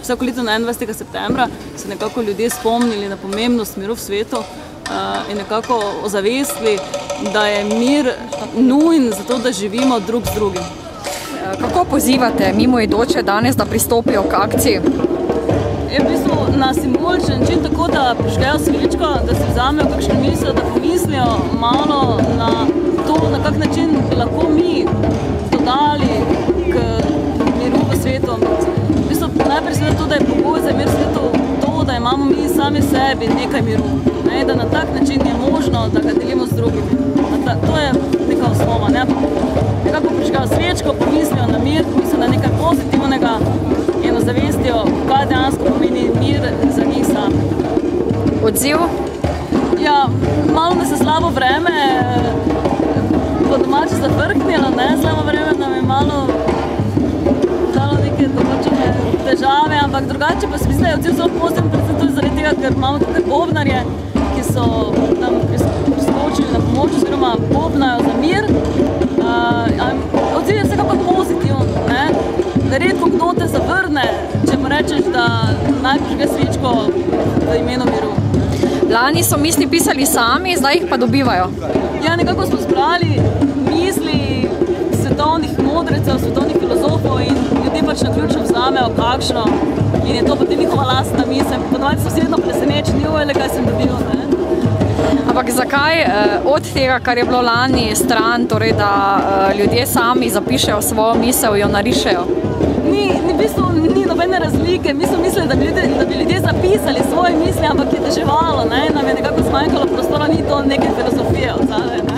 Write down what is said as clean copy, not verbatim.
Vsako leto na 21. septembra se nekako ljudje spomnili na pomembnost miru v svetu in nekako ozavestili, da je mir nujen za to, da živimo drug z drugim. Kako pozivate mimoidoče danes, da pristopijo k akciji? Je v bistvu na simboličen način tako, da prižgejo svečko, da si vzamejo kakšno misel, da pomislijo malo na to, na kak način bi lahko mi dodali k miru v svetu. Najprej seveda to, da je pogoj za mir v svetu to, da imamo mi sami sebi nekaj miru. Da na tak način je možno, da ga delimo z drugimi. To je neka osnova. Nekako prižgajo svečko, pomislijo na mir, pomislijo na nekaj pozitivnega in ozavestijo, kaj dejansko pomeni mir za njih sami. Odziv? Ja, malo nas je slabo vreme, po domače zafrknilo, slabo vreme nam je malo dalo neke določene težave, ampak drugače pa se mislim, da je odziv zelo pozitiven, predvsem tudi zaradi tega, ker imamo tukaj bobnarje, ki so nam priskočili na pomoč oziroma bobnajo za mir. Odziv je vsekakor pozitiven, redko kdo te zavrne, če mu rečeš, da naj prižge svečko v imenu miru. Lani so misli pisali sami, zdaj jih pa dobivajo. Ja, nekako smo zbrali misli svetovnih modrecev, svetovnih filozofov in ljudje pač naključno vzamejo kakšno in je to potem njihova lastna misel. Ponovadi so vsi vedno presenečeni, kaj sem dobil. Ampak zakaj od tega, kar je bilo lani stran, torej da ljudje sami zapišejo svojo misel, jo narišejo? V bistvu ni nobene razlike. Mi smo mislili, da bi ljudje zapisali svoje misli, ampak je teževalo. Nam je nekako zmanjkalo prostora, ni to neke filozofije od zadaj.